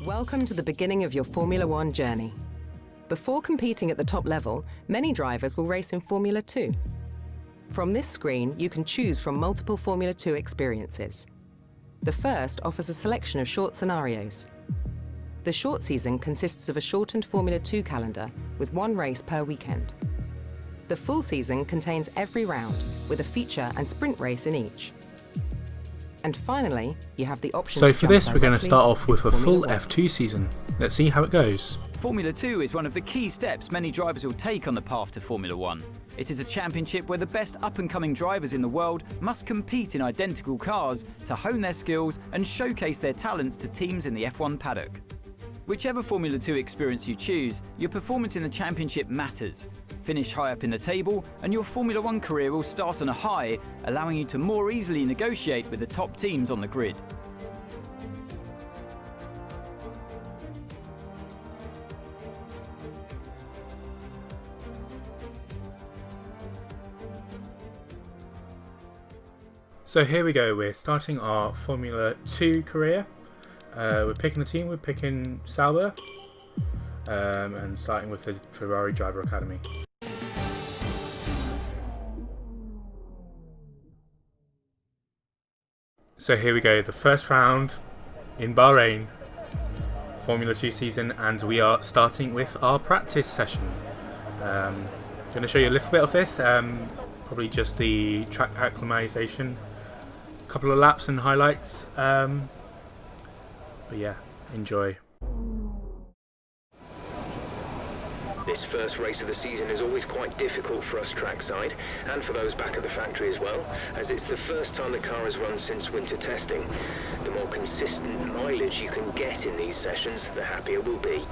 Welcome to the beginning of your Formula One journey. Before competing at the top level, many drivers will race in Formula 2. From this screen, you can choose from multiple Formula 2 experiences. The first offers a selection of short scenarios. The short season consists of a shortened Formula 2 calendar with one race per weekend. The full season contains every round, with a feature and sprint race in each. And finally, you have the option So for this, we're going to start off with a full F2 season. Let's see how it goes. Formula 2 is one of the key steps many drivers will take on the path to Formula 1. It is a championship where the best up-and-coming drivers in the world must compete in identical cars to hone their skills and showcase their talents to teams in the F1 paddock. Whichever Formula 2 experience you choose, your performance in the championship matters. Finish high up in the table and your Formula 1 career will start on a high, allowing you to more easily negotiate with the top teams on the grid. So here we go, we're starting our Formula 2 career. We're picking the team, we're picking Sauber, and starting with the Ferrari Driver Academy. So here we go, the first round in Bahrain, Formula 2 season, and we are starting with our practice session. I'm going to show you a little bit of this, probably just the track acclimatisation, a couple of laps and highlights, but yeah, enjoy. This first race of the season is always quite difficult for us trackside, and for those back at the factory as well, as it's the first time the car has run since winter testing. The more consistent mileage you can get in these sessions, the happier we'll be.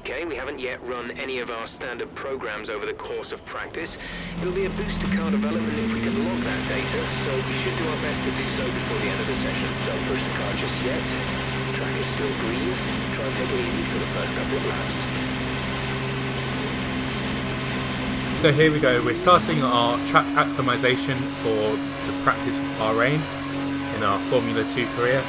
Okay, we haven't yet run any of our standard programs over the course of practice. It'll be a boost to car development if we can log that data, so we should do our best to do so before the end of the session. Don't push the car just yet. The track is still green. Try and take it easy for the first couple of laps. So here we go, we're starting our track acclimatisation for the practice of Bahrain in our Formula 2 career.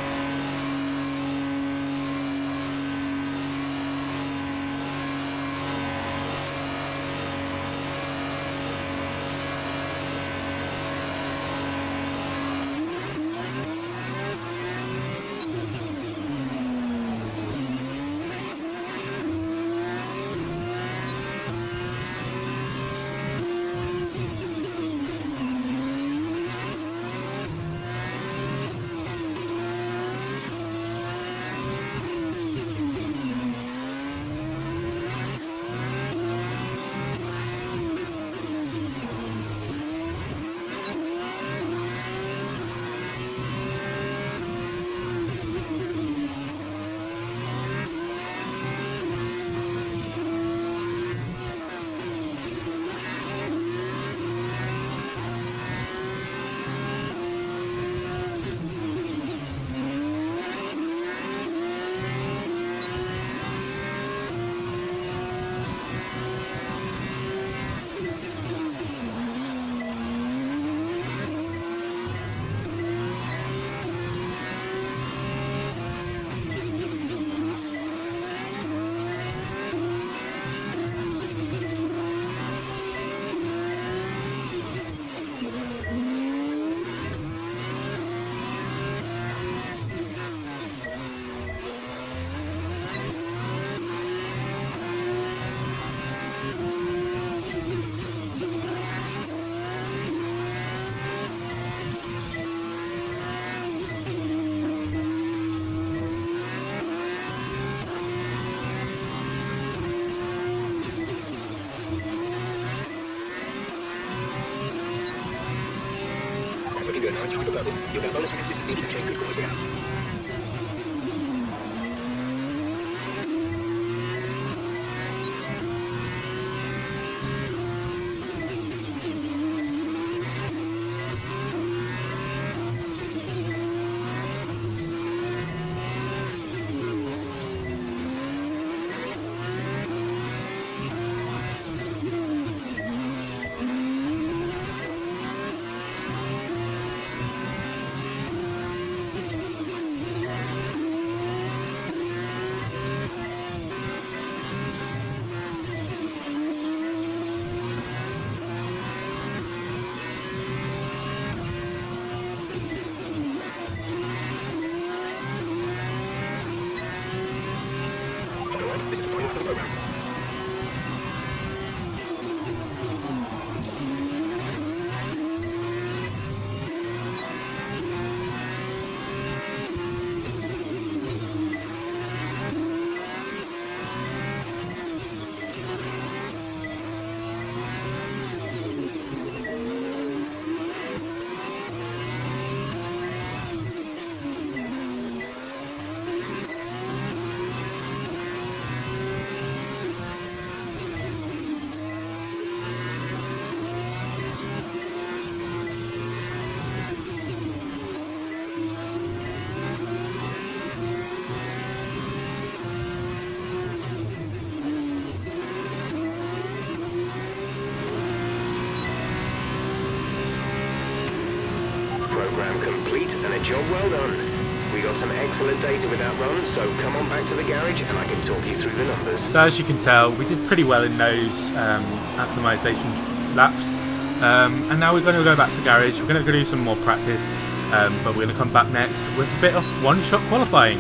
So if you do a nice try for purple, you'll get a bonus for consistency if you can chain good corners again. Program complete and a job well done. We got some excellent data with that run, so come on back to the garage and I can talk you through the numbers. So as you can tell, we did pretty well in those acclimatisation laps. And now we're going to go back to the garage. We're going to do some more practice, but we're going to come back next with a bit of one-shot qualifying.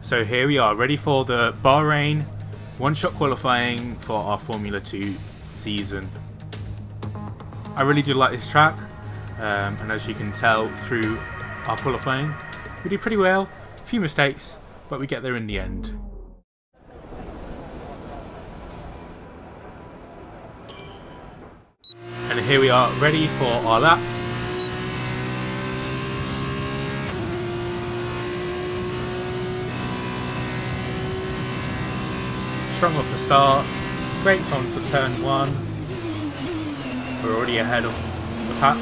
So here we are, ready for the Bahrain one-shot qualifying for our Formula 2 season. I really do like this track, and as you can tell through our qualifying, we did pretty well. A few mistakes, but we get there in the end. And here we are, ready for our lap. Strong off the start, brakes on for turn 1. We're already ahead of the pack.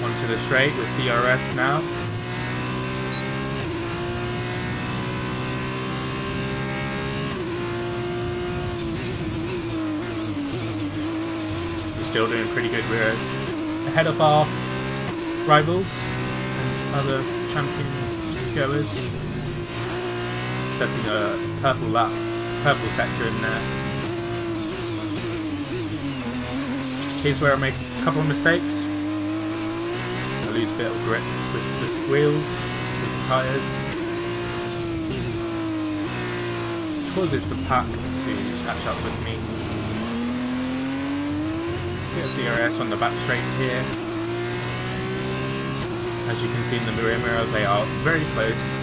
Onto the straight with DRS now. We're still doing pretty good. We're ahead of our rivals and other champion goers. Setting a purple sector in there. Here's where I make a couple of mistakes. I lose a bit of grip with the wheels, with the tyres. Causes the pack to catch up with me. Bit of DRS on the back straight here. As you can see in the rear mirror, they are very close.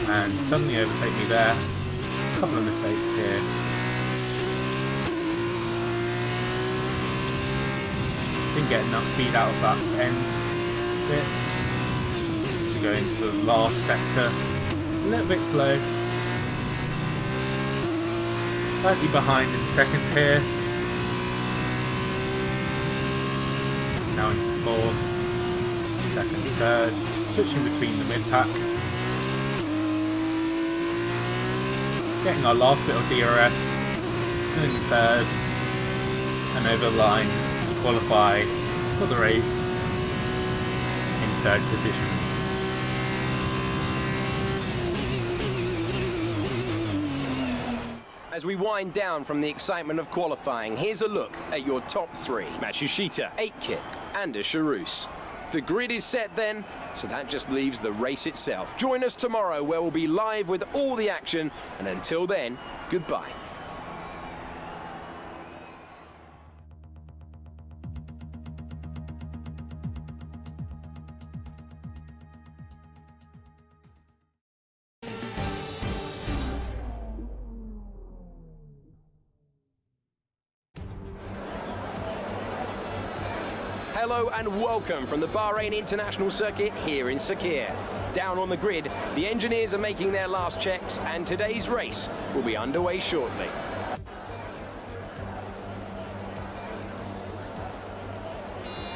And suddenly overtake me there. A couple of mistakes here. Didn't get enough speed out of that end bit to go into the last sector. A little bit slow. Slightly behind in second here. Now into fourth, second, third. Switching between the mid-pack. Getting our last bit of DRS, still in third, and over the line to qualify for the race in third position. As we wind down from the excitement of qualifying, here's a look at your top 3. Matsushita, Aitken and a Charouz. The grid is set then, so that just leaves the race itself. Join us tomorrow where we'll be live with all the action, and until then, goodbye. Hello and welcome from the Bahrain International Circuit here in Sakhir. Down on the grid, the engineers are making their last checks and today's race will be underway shortly.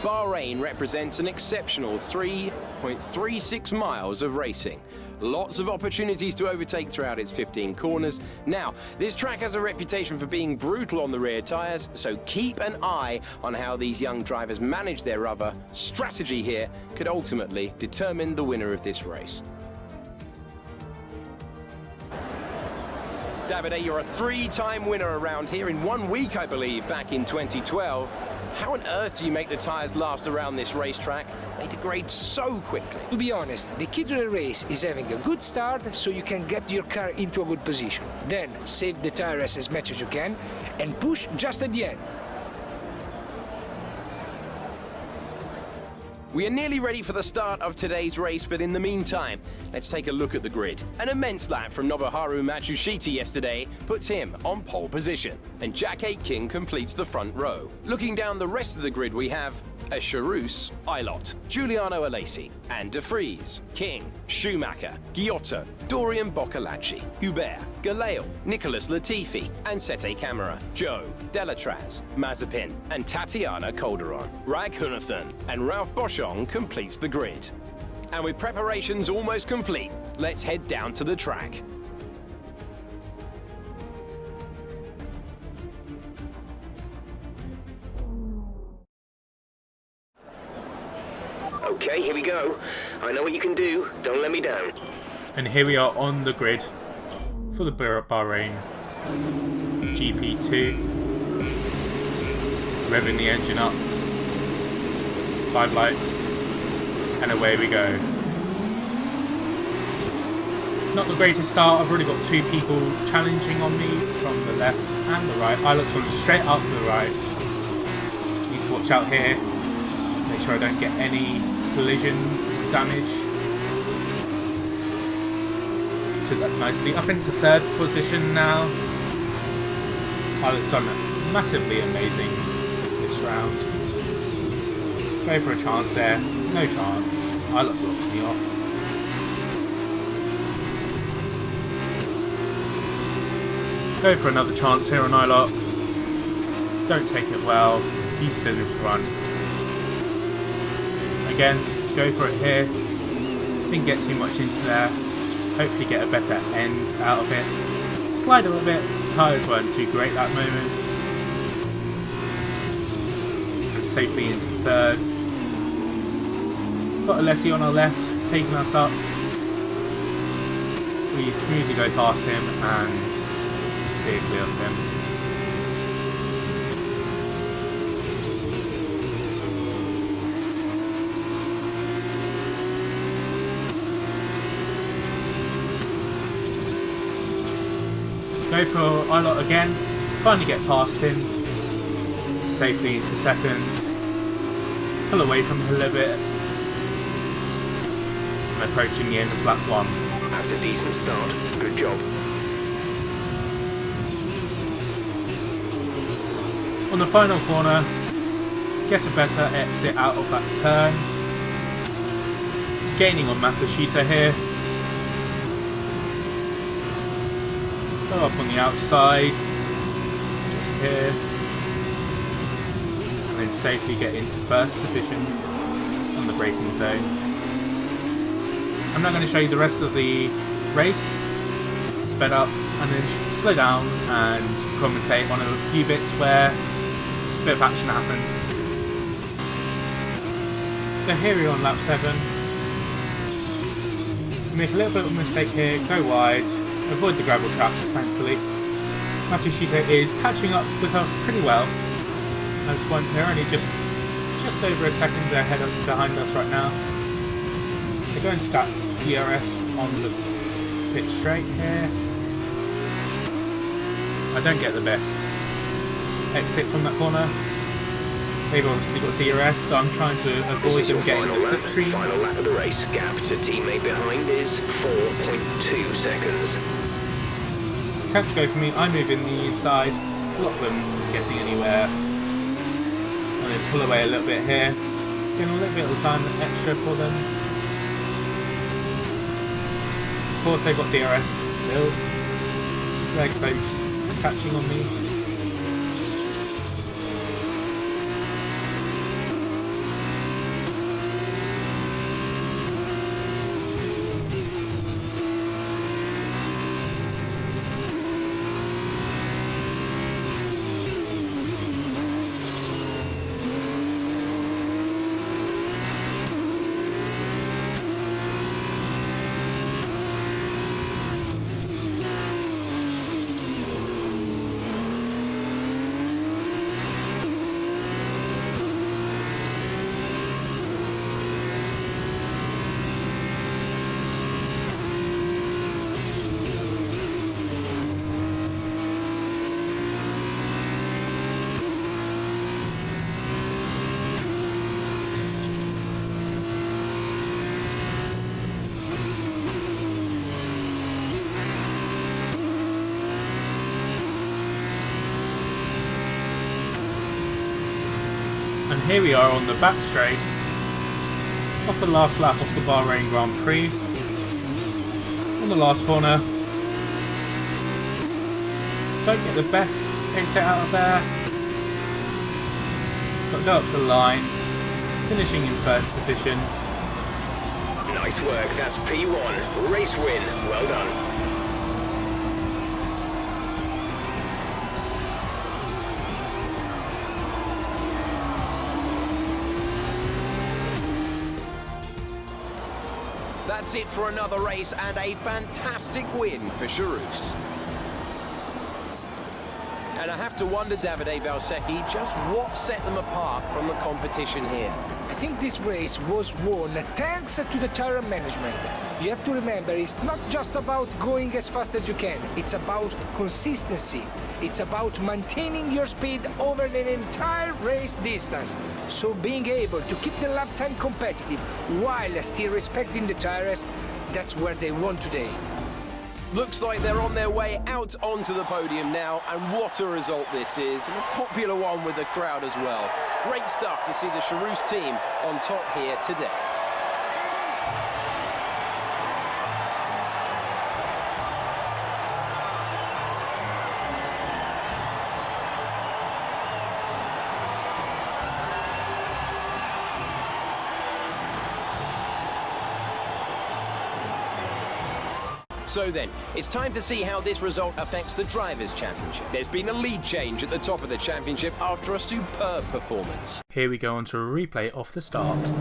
Bahrain represents an exceptional 3.36 miles of racing. Lots of opportunities to overtake throughout its 15 corners. Now, this track has a reputation for being brutal on the rear tyres, so keep an eye on how these young drivers manage their rubber. Strategy here could ultimately determine the winner of this race. Davide, you're a 3-time winner around here in 1 week, I believe, back in 2012. How on earth do you make the tyres last around this racetrack? They degrade so quickly. To be honest, the key to the race is having a good start so you can get your car into a good position. Then save the tyres as much as you can and push just at the end. We are nearly ready for the start of today's race, but in the meantime, let's take a look at the grid. An immense lap from Nobuharu Matsushita yesterday puts him on pole position, and Jack Aitken completes the front row. Looking down the rest of the grid, we have a Charouz, Ilott, Giuliano Alesi, and De Vries, King, Schumacher, Giotto, Dorian Boccolacci, Hubert, Galeo, Nicolas Latifi, and Sete Camara, Joe, Delatraz, Mazepin, and Tatiana Calderon. Raghunathan and Ralph Boschong completes the grid. And with preparations almost complete, let's head down to the track. Okay, here we go. I know what you can do. Don't let me down. And here we are on the grid for the Bahrain GP2. Revving the engine up. 5 lights. And away we go. Not the greatest start. I've already got 2 people challenging on me from the left and the right. I look straight up the right. Need to watch out here. Make sure I don't get any collision damage. Took that nicely up into 3rd position now. Pilot's done massively amazing this round. Go for a chance there. No chance. I look blocked me off. Go for another chance here on Ilott. Don't take it well. He's still in front. Again, go for it here. Didn't get too much into there. Hopefully get a better end out of it. Slide a little bit. Tyres weren't too great that moment. And safely into 3rd. Got Alessi on our left, taking us up. We smoothly go past him and steer clear of him. Go for Ilott again, finally get past him, safely into 2nd, pull away from him a little bit, and approaching the end of lap 1. That's a decent start. Good job. On the final corner, get a better exit out of that turn, gaining on Masashita here. Go up on the outside, just here, and then safely get into 1st position on the braking zone. I'm now going to show you the rest of the race, sped up, and then slow down and commentate on a few bits where a bit of action happened. So here we are on lap 7. Make a little bit of a mistake here, go wide. Avoid the gravel traps, thankfully. Matsushita is catching up with us pretty well. At this point, they're only just over a second ahead of behind us right now. They're going to that DRS on the pit straight here. I don't get the best exit from that corner. They've obviously got DRS, so I'm trying to avoid them getting the slipstream. Final lap of the race. Gap to teammate behind is 4.2 seconds. Attempt to go for me, I move in the inside, block them from getting anywhere, and then pull away a little bit here, getting a little bit of time extra for them. Of course they've got DRS still, they're close, catching on me. And here we are on the back straight, off the last lap of the Bahrain Grand Prix. On the last corner. Don't get the best exit out of there. But go up to the line, finishing in first position. Nice work, that's P1. Race win, well done. That's it for another race and a fantastic win for Charouz. And I have to wonder, Davide Valsecchi, just what set them apart from the competition here. I think this race was won thanks to the tire management. You have to remember, it's not just about going as fast as you can, it's about consistency. It's about maintaining your speed over the entire race distance. So being able to keep the lap time competitive while still respecting the tires, that's where they won today. Looks like they're on their way out onto the podium now, and what a result this is, and a popular one with the crowd as well. Great stuff to see the Charouz team on top here today. So then, it's time to see how this result affects the Drivers' Championship. There's been a lead change at the top of the championship after a superb performance. Here we go on to a replay of the start.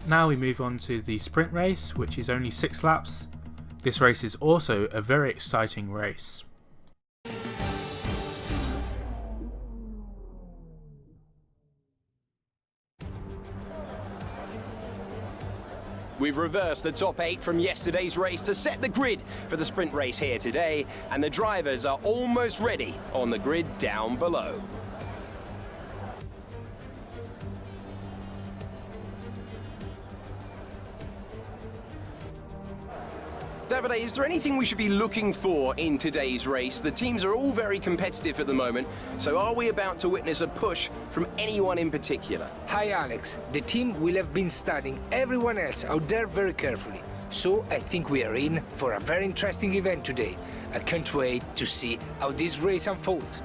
Now we move on to the sprint race, which is only 6 laps. This race is also a very exciting race. We've reversed the top 8 from yesterday's race to set the grid for the sprint race here today, and the drivers are almost ready on the grid down below. Davide, is there anything we should be looking for in today's race? The teams are all very competitive at the moment, so are we about to witness a push from anyone in particular? Hi Alex, the team will have been studying everyone else out there very carefully. So I think we are in for a very interesting event today. I can't wait to see how this race unfolds.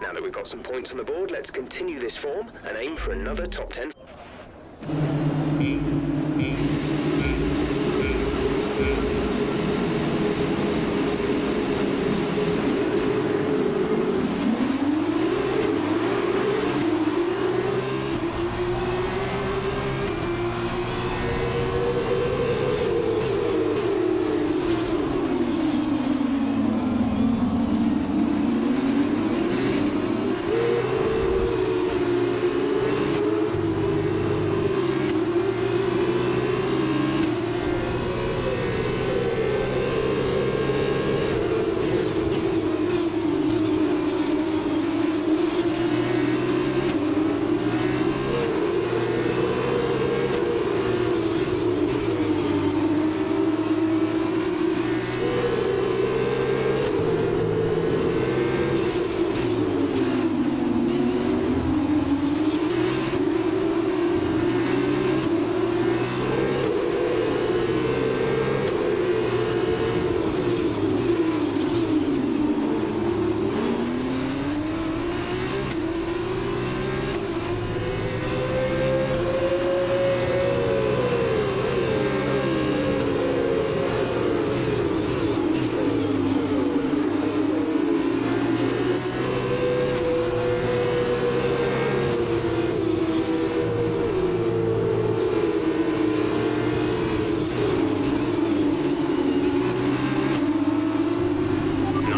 Now that we've got some points on the board. Let's continue this form and aim for another top 10.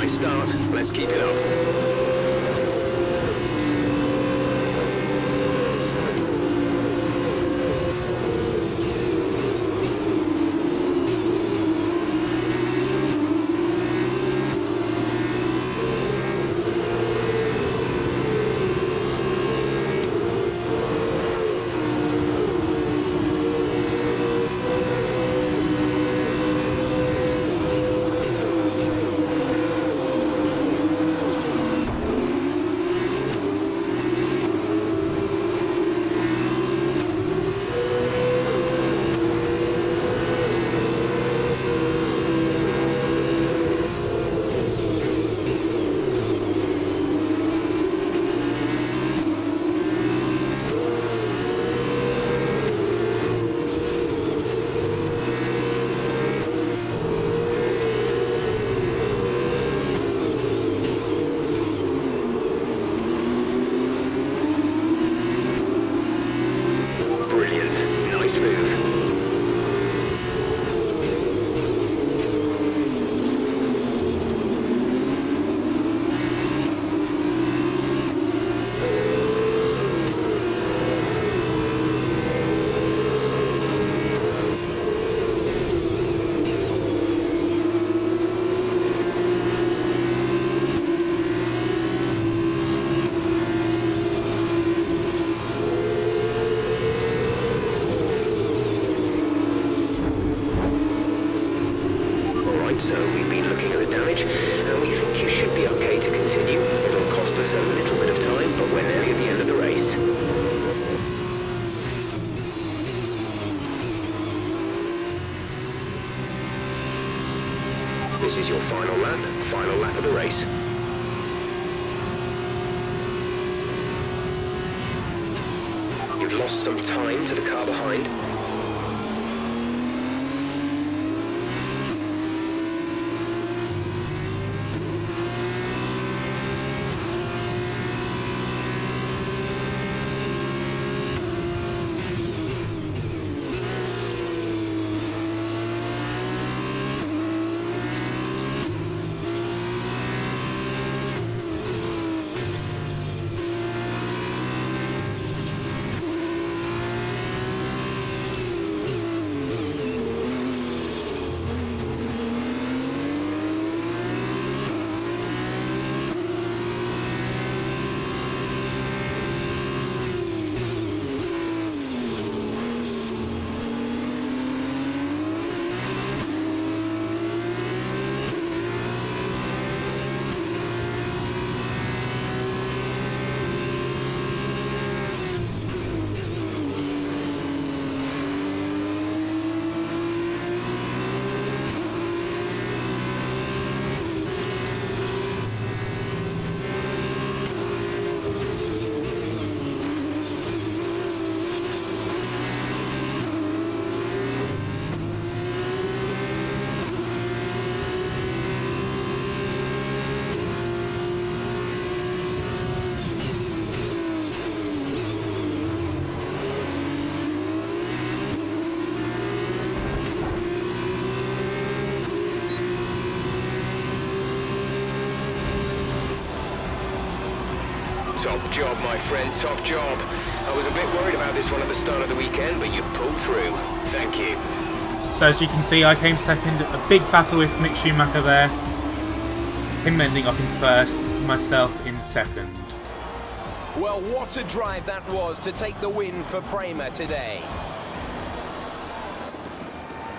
Start. Let's keep it up. So we've been looking at the damage, and we think you should be okay to continue. It'll cost us a little bit of time, but we're nearly at the end of the race. This is your final lap of the race. You've lost some time to the car behind. Top job, my friend, top job. I was a bit worried about this one at the start of the weekend, but you've pulled through. Thank you. So as you can see, I came second. A big battle with Mick Schumacher there. Him ending up in first, myself in second. Well, what a drive that was to take the win for Prema today.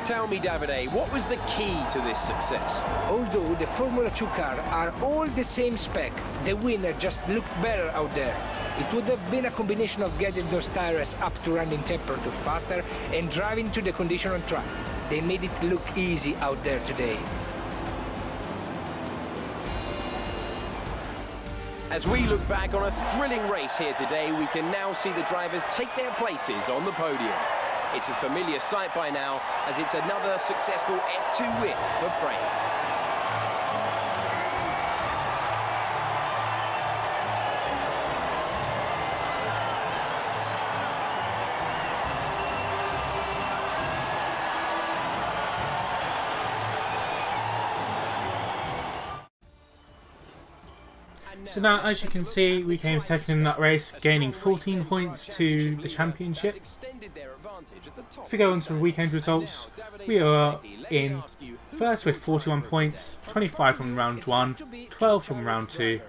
Tell me, Davide, what was the key to this success? Although the Formula 2 cars are all the same spec, the winner just looked better out there. It would have been a combination of getting those tires up to running temperature faster and driving to the condition on track. They made it look easy out there today. As we look back on a thrilling race here today, we can now see the drivers take their places on the podium. It's a familiar sight by now, as it's another successful F2 win for Prema. So now, as you can see, we came second in that race, gaining 14 points to the championship. If we go on to the weekend results, we are in first with 41 points, 25 from round 1, 12 from round 2,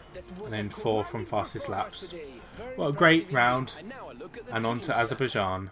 and then 4 from fastest laps. What a great round, and on to Azerbaijan.